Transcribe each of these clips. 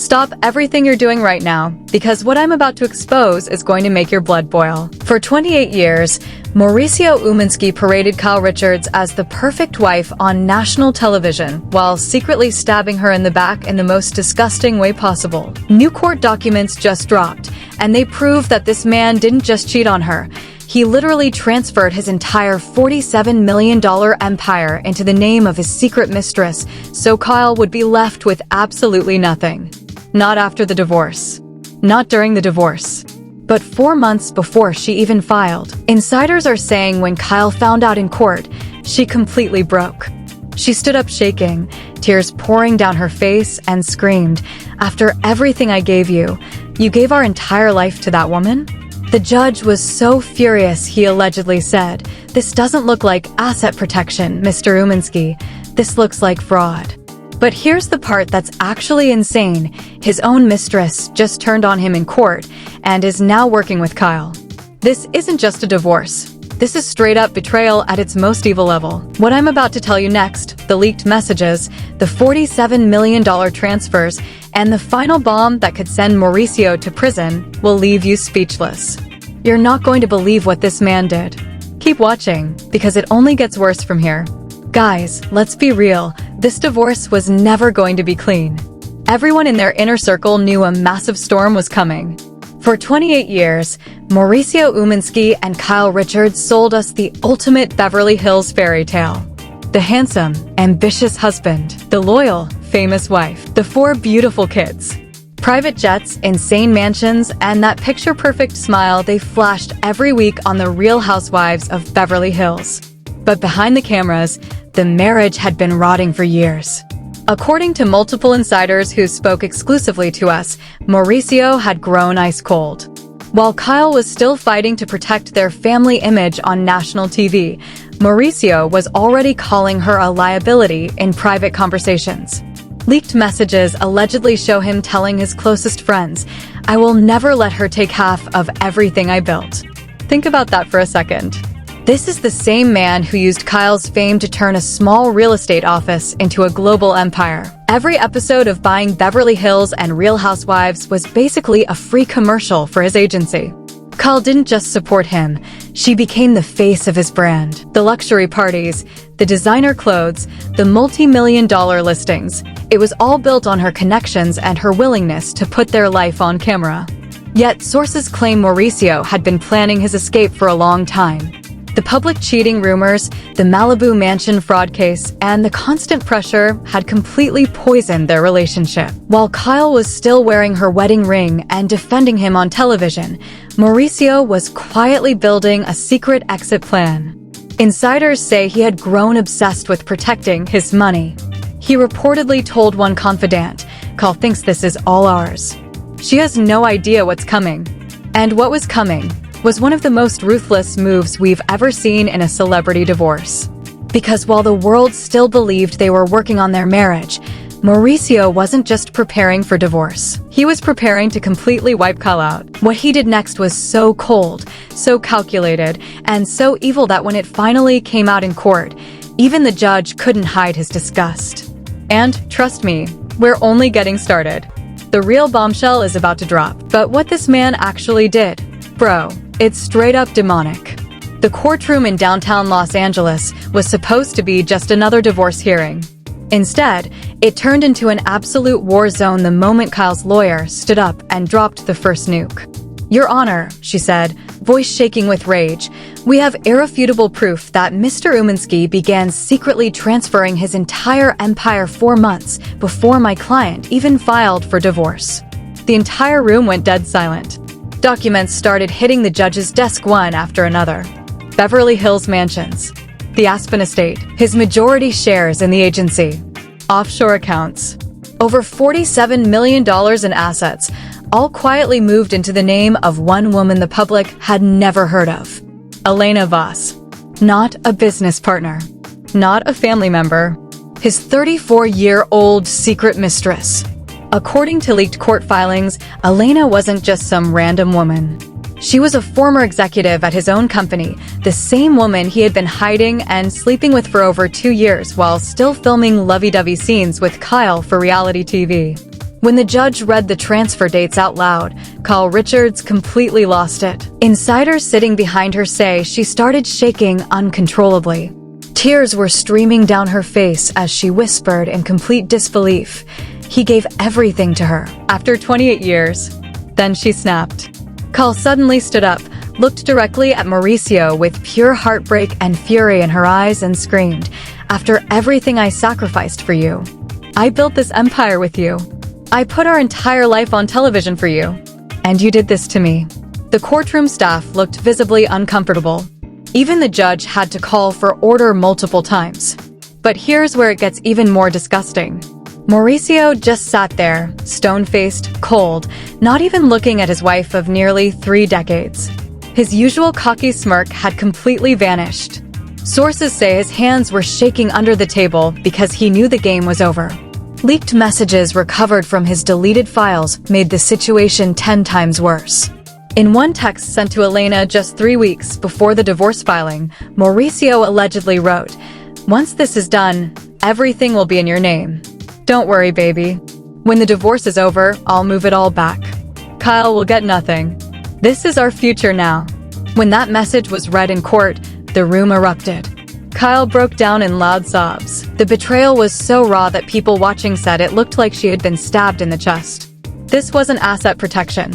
Stop everything you're doing right now, because what I'm about to expose is going to make your blood boil. For 28 years, Mauricio Umansky paraded Kyle Richards as the perfect wife on national television, while secretly stabbing her in the back in the most disgusting way possible. New court documents just dropped, and they prove that this man didn't just cheat on her. He literally transferred his entire $47 million empire into the name of his secret mistress, so Kyle would be left with absolutely nothing. Not after the divorce. Not during the divorce. But 4 months before she even filed. Insiders are saying when Kyle found out in court, she completely broke. She stood up shaking, tears pouring down her face, and screamed, "After everything I gave you gave our entire life to that woman?" The judge was so furious, he allegedly said, "This doesn't look like asset protection, Mr. Umansky. This looks like fraud." But here's the part that's actually insane. His own mistress just turned on him in court and is now working with Kyle. This isn't just a divorce. This is straight up betrayal at its most evil level. What I'm about to tell you next, the leaked messages, the $47 million transfers, and the final bomb that could send Mauricio to prison will leave you speechless. You're not going to believe what this man did. Keep watching, because it only gets worse from here. Guys, let's be real, this divorce was never going to be clean. Everyone in their inner circle knew a massive storm was coming. For 28 years, Mauricio Umansky and Kyle Richards sold us the ultimate Beverly Hills fairy tale. The handsome, ambitious husband, the loyal, famous wife, the 4 beautiful kids. Private jets, insane mansions, and that picture-perfect smile they flashed every week on the Real Housewives of Beverly Hills. But behind the cameras, the marriage had been rotting for years. According to multiple insiders who spoke exclusively to us, Mauricio had grown ice cold. While Kyle was still fighting to protect their family image on national TV, Mauricio was already calling her a liability in private conversations. Leaked messages allegedly show him telling his closest friends, "I will never let her take half of everything I built." Think about that for a second. This is the same man who used Kyle's fame to turn a small real estate office into a global empire. Every episode of Buying Beverly Hills and Real Housewives was basically a free commercial for his agency. Kyle didn't just support him, she became the face of his brand. The luxury parties, the designer clothes, the multi-million-dollar listings. It was all built on her connections and her willingness to put their life on camera. Yet sources claim Mauricio had been planning his escape for a long time. The public cheating rumors, the Malibu mansion fraud case, and the constant pressure had completely poisoned their relationship. While Kyle was still wearing her wedding ring and defending him on television, Mauricio was quietly building a secret exit plan. Insiders say he had grown obsessed with protecting his money. He reportedly told one confidant, "Kyle thinks this is all ours. She has no idea what's coming." And what was coming was one of the most ruthless moves we've ever seen in a celebrity divorce. Because while the world still believed they were working on their marriage, Mauricio wasn't just preparing for divorce. He was preparing to completely wipe Kyle out. What he did next was so cold, so calculated, and so evil that when it finally came out in court, even the judge couldn't hide his disgust. And, trust me, we're only getting started. The real bombshell is about to drop. But what this man actually did, bro, it's straight up demonic. The courtroom in downtown Los Angeles was supposed to be just another divorce hearing. Instead, it turned into an absolute war zone the moment Kyle's lawyer stood up and dropped the first nuke. "Your Honor," she said, voice shaking with rage, "we have irrefutable proof that Mr. Umansky began secretly transferring his entire empire 4 months before my client even filed for divorce." The entire room went dead silent. Documents started hitting the judge's desk one after another. Beverly Hills mansions, the Aspen estate, his majority shares in the agency, offshore accounts, over $47 million in assets, all quietly moved into the name of one woman the public had never heard of. Elena Vos. Not a business partner. Not a family member. His 34-year-old secret mistress. According to leaked court filings, Elena wasn't just some random woman. She was a former executive at his own company, the same woman he had been hiding and sleeping with for over 2 years while still filming lovey-dovey scenes with Kyle for reality TV. When the judge read the transfer dates out loud, Kyle Richards completely lost it. Insiders sitting behind her say she started shaking uncontrollably. Tears were streaming down her face as she whispered in complete disbelief. He gave everything to her. After 28 years. Then she snapped. Kyle suddenly stood up, looked directly at Mauricio with pure heartbreak and fury in her eyes and screamed, "After everything I sacrificed for you. I built this empire with you. I put our entire life on television for you. And you did this to me." The courtroom staff looked visibly uncomfortable. Even the judge had to call for order multiple times. But here's where it gets even more disgusting. Mauricio just sat there, stone-faced, cold, not even looking at his wife of nearly 3 decades. His usual cocky smirk had completely vanished. Sources say his hands were shaking under the table because he knew the game was over. Leaked messages recovered from his deleted files made the situation 10 times worse. In one text sent to Elena just 3 weeks before the divorce filing, Mauricio allegedly wrote, "Once this is done, everything will be in your name. Don't worry, baby. When the divorce is over, I'll move it all back. Kyle will get nothing. This is our future now." When that message was read in court, the room erupted. Kyle broke down in loud sobs. The betrayal was so raw that people watching said it looked like she had been stabbed in the chest. This wasn't asset protection.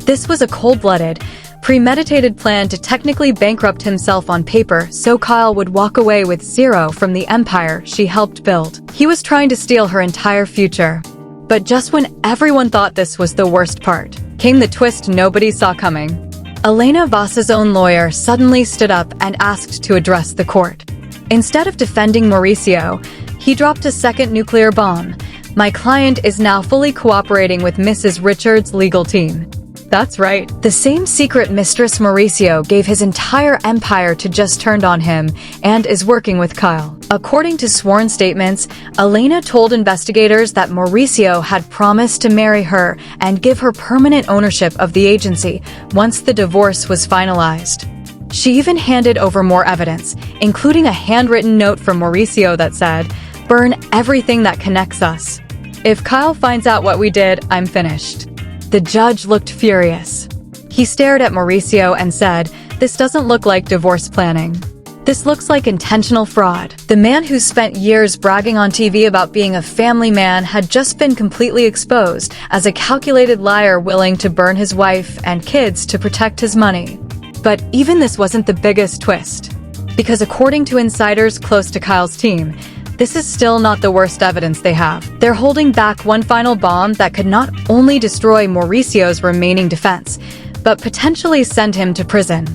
This was a cold-blooded, premeditated plan to technically bankrupt himself on paper so Kyle would walk away with zero from the empire she helped build. He was trying to steal her entire future. But just when everyone thought this was the worst part, came the twist nobody saw coming. Elena Vos's own lawyer suddenly stood up and asked to address the court. Instead of defending Mauricio, he dropped a second nuclear bomb. "My client is now fully cooperating with Mrs. Richards' legal team." That's right. The same secret mistress Mauricio gave his entire empire to just turned on him and is working with Kyle. According to sworn statements, Elena told investigators that Mauricio had promised to marry her and give her permanent ownership of the agency once the divorce was finalized. She even handed over more evidence, including a handwritten note from Mauricio that said, "Burn everything that connects us. If Kyle finds out what we did, I'm finished." The judge looked furious. He stared at Mauricio and said, "This doesn't look like divorce planning. This looks like intentional fraud." The man who spent years bragging on TV about being a family man had just been completely exposed as a calculated liar willing to burn his wife and kids to protect his money. But even this wasn't the biggest twist. Because according to insiders close to Kyle's team, this is still not the worst evidence they have. They're holding back one final bomb that could not only destroy Mauricio's remaining defense, but potentially send him to prison.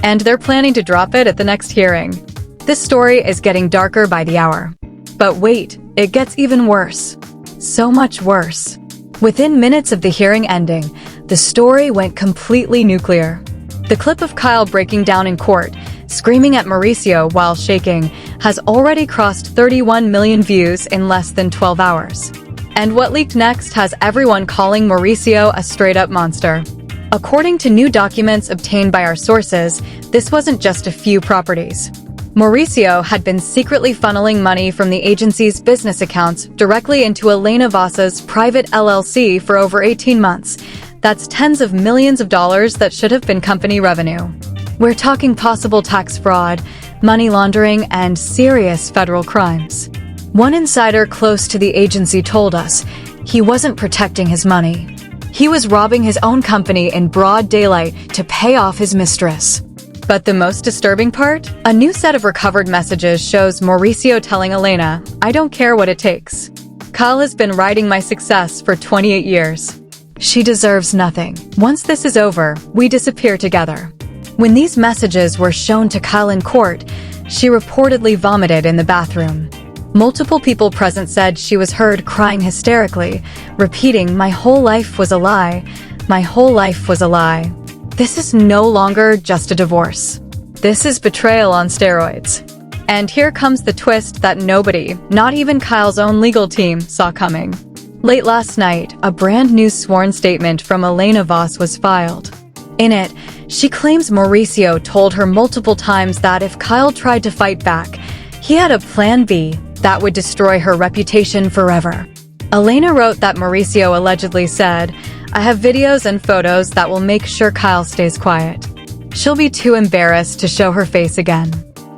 And they're planning to drop it at the next hearing. This story is getting darker by the hour. But wait, it gets even worse. So much worse. Within minutes of the hearing ending, the story went completely nuclear. The clip of Kyle breaking down in court, screaming at Mauricio while shaking, has already crossed 31 million views in less than 12 hours. And what leaked next has everyone calling Mauricio a straight-up monster. According to new documents obtained by our sources, this wasn't just a few properties. Mauricio had been secretly funneling money from the agency's business accounts directly into Elena Vos's private LLC for over 18 months. That's tens of millions of dollars that should have been company revenue. We're talking possible tax fraud, money laundering, and serious federal crimes. One insider close to the agency told us he wasn't protecting his money. He was robbing his own company in broad daylight to pay off his mistress. But the most disturbing part? A new set of recovered messages shows Mauricio telling Elena, "I don't care what it takes. Kyle has been riding my success for 28 years. She deserves nothing. Once this is over, we disappear together." When these messages were shown to Kyle in court, she reportedly vomited in the bathroom. Multiple people present said she was heard crying hysterically, repeating, "My whole life was a lie. My whole life was a lie." This is no longer just a divorce. This is betrayal on steroids. And here comes the twist that nobody, not even Kyle's own legal team, saw coming. Late last night, a brand new sworn statement from Elena Vos was filed. In it, she claims Mauricio told her multiple times that if Kyle tried to fight back, he had a plan B that would destroy her reputation forever. Elena wrote that Mauricio allegedly said, "I have videos and photos that will make sure Kyle stays quiet. She'll be too embarrassed to show her face again."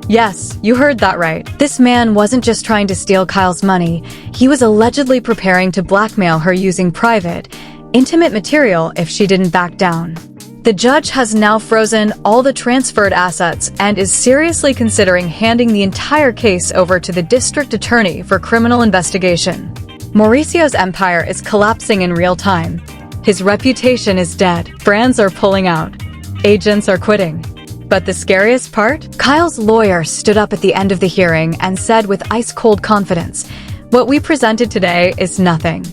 Yes, you heard that right. This man wasn't just trying to steal Kyle's money, he was allegedly preparing to blackmail her using private, intimate material if she didn't back down. The judge has now frozen all the transferred assets and is seriously considering handing the entire case over to the district attorney for criminal investigation. Mauricio's empire is collapsing in real time. His reputation is dead. Brands are pulling out. Agents are quitting. But the scariest part? Kyle's lawyer stood up at the end of the hearing and said with ice-cold confidence, "What we presented today is nothing.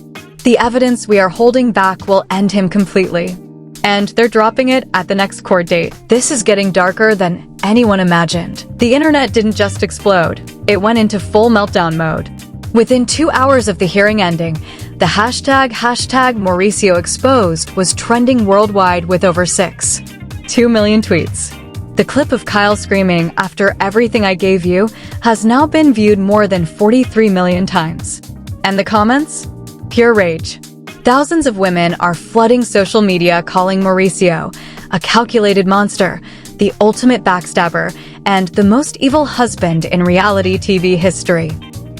The evidence we are holding back will end him completely." And they're dropping it at the next court date. This is getting darker than anyone imagined. The internet didn't just explode. It went into full meltdown mode. Within 2 hours of the hearing ending, the hashtag Mauricio Exposed was trending worldwide with over 6.2 million tweets. The clip of Kyle screaming, "After everything I gave you," has now been viewed more than 43 million times. And the comments? Pure rage. Thousands of women are flooding social media calling Mauricio a calculated monster, the ultimate backstabber, and the most evil husband in reality TV history.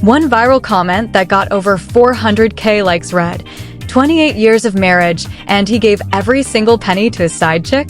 One viral comment that got over 400K likes read, "28 years of marriage, and he gave every single penny to his side chick?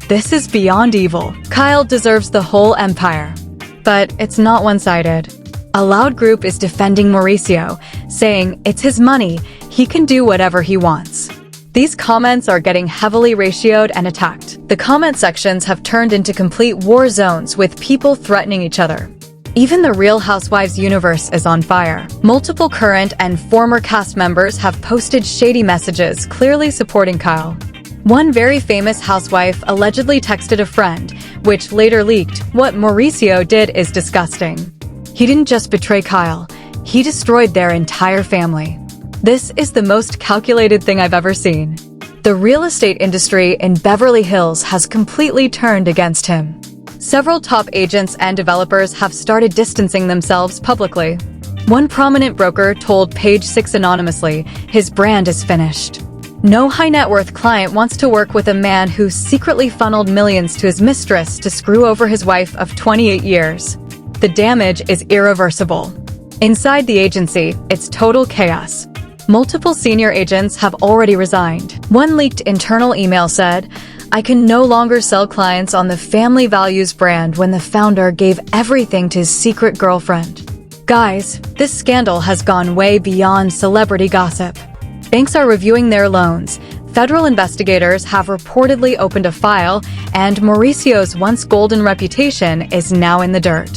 This is beyond evil. Kyle deserves the whole empire." But it's not one-sided. A loud group is defending Mauricio, saying it's his money, he can do whatever he wants. These comments are getting heavily ratioed and attacked. The comment sections have turned into complete war zones with people threatening each other. Even the Real Housewives universe is on fire. Multiple current and former cast members have posted shady messages clearly supporting Kyle. One very famous housewife allegedly texted a friend, which later leaked, "What Mauricio did is disgusting. He didn't just betray Kyle, he destroyed their entire family. This is the most calculated thing I've ever seen." The real estate industry in Beverly Hills has completely turned against him. Several top agents and developers have started distancing themselves publicly. One prominent broker told Page 6 anonymously, his brand is finished. No high-net-worth client wants to work with a man who secretly funneled millions to his mistress to screw over his wife of 28 years. The damage is irreversible. Inside the agency, it's total chaos. Multiple senior agents have already resigned. One leaked internal email said, "I can no longer sell clients on the family values brand when the founder gave everything to his secret girlfriend." Guys, this scandal has gone way beyond celebrity gossip. Banks are reviewing their loans. Federal investigators have reportedly opened a file, and Mauricio's once golden reputation is now in the dirt.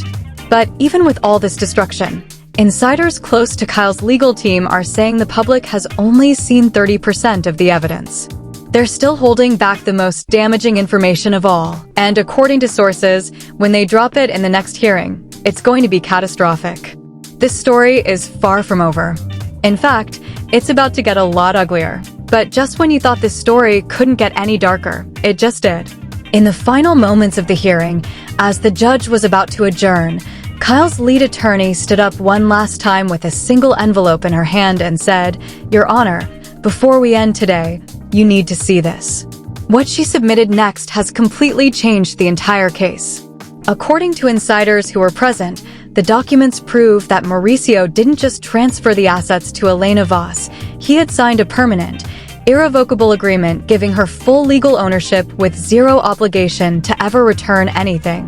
But even with all this destruction, insiders close to Kyle's legal team are saying the public has only seen 30% of the evidence. They're still holding back the most damaging information of all. And according to sources, when they drop it in the next hearing, it's going to be catastrophic. This story is far from over. In fact, it's about to get a lot uglier. But just when you thought this story couldn't get any darker, it just did. In the final moments of the hearing, as the judge was about to adjourn, Kyle's lead attorney stood up one last time with a single envelope in her hand and said, "Your Honor, before we end today, you need to see this." What she submitted next has completely changed the entire case. According to insiders who were present, the documents prove that Mauricio didn't just transfer the assets to Elena Vos. He had signed a permanent, irrevocable agreement giving her full legal ownership with zero obligation to ever return anything.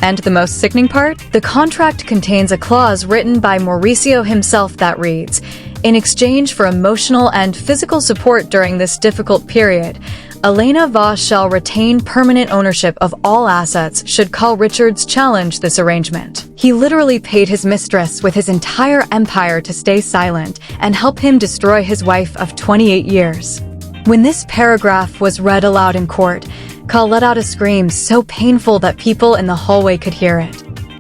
And the most sickening part? The contract contains a clause written by Mauricio himself that reads, "In exchange for emotional and physical support during this difficult period, Elena Vos shall retain permanent ownership of all assets should Carl Richards challenge this arrangement." He literally paid his mistress with his entire empire to stay silent and help him destroy his wife of 28 years. When this paragraph was read aloud in court, Carl let out a scream so painful that people in the hallway could hear it.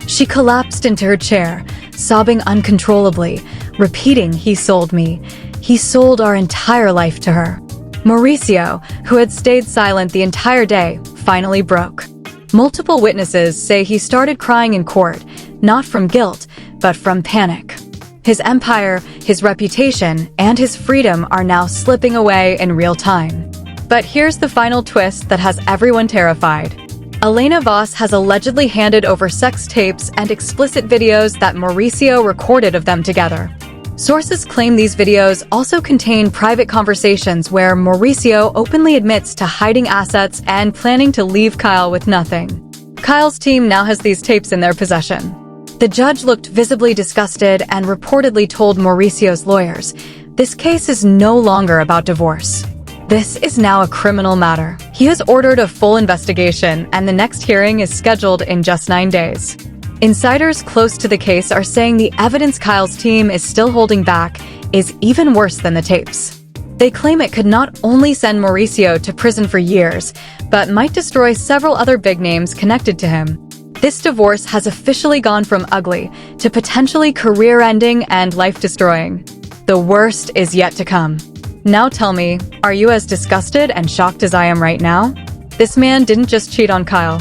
She collapsed into her chair, sobbing uncontrollably, repeating, "He sold me. He sold our entire life to her." Mauricio, who had stayed silent the entire day, finally broke. Multiple witnesses say he started crying in court, not from guilt, but from panic. His empire, his reputation, and his freedom are now slipping away in real time. But here's the final twist that has everyone terrified. Elena Vos has allegedly handed over sex tapes and explicit videos that Mauricio recorded of them together. Sources claim these videos also contain private conversations where Mauricio openly admits to hiding assets and planning to leave Kyle with nothing. Kyle's team now has these tapes in their possession. The judge looked visibly disgusted and reportedly told Mauricio's lawyers, "This case is no longer about divorce. This is now a criminal matter." He has ordered a full investigation, and the next hearing is scheduled in just 9 days. Insiders close to the case are saying the evidence Kyle's team is still holding back is even worse than the tapes. They claim it could not only send Mauricio to prison for years, but might destroy several other big names connected to him. This divorce has officially gone from ugly to potentially career-ending and life-destroying. The worst is yet to come. Now tell me, are you as disgusted and shocked as I am right now? This man didn't just cheat on Kyle.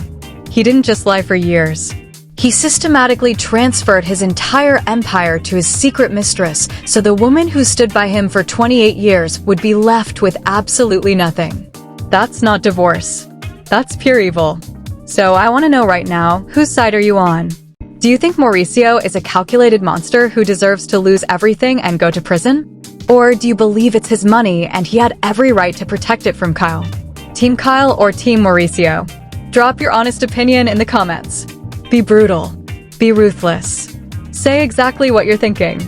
He didn't just lie for years. He systematically transferred his entire empire to his secret mistress, so the woman who stood by him for 28 years would be left with absolutely nothing. That's not divorce. That's pure evil. So I want to know right now, whose side are you on? Do you think Mauricio is a calculated monster who deserves to lose everything and go to prison? Or do you believe it's his money and he had every right to protect it from Kyle? Team Kyle or Team Mauricio? Drop your honest opinion in the comments. Be brutal. Be ruthless. Say exactly what you're thinking.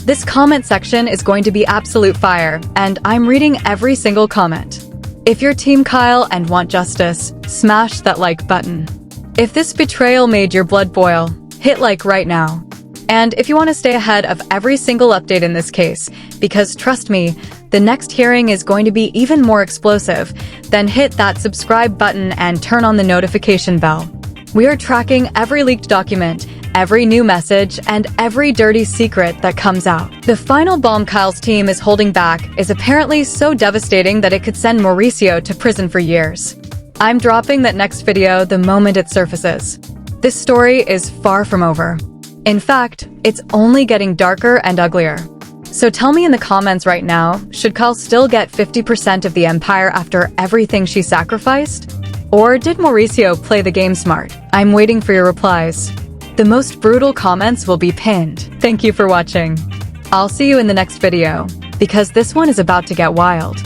This comment section is going to be absolute fire, and I'm reading every single comment. If you're Team Kyle and want justice, smash that like button. If this betrayal made your blood boil, hit like right now. And if you want to stay ahead of every single update in this case, because trust me, the next hearing is going to be even more explosive, then hit that subscribe button and turn on the notification bell. We are tracking every leaked document, every new message, and every dirty secret that comes out. The final bomb Kyle's team is holding back is apparently so devastating that it could send Mauricio to prison for years. I'm dropping that next video the moment it surfaces. This story is far from over. In fact, it's only getting darker and uglier. So tell me in the comments right now, should Kyle still get 50% of the empire after everything she sacrificed? Or did Mauricio play the game smart? I'm waiting for your replies. The most brutal comments will be pinned. Thank you for watching. I'll see you in the next video, because this one is about to get wild.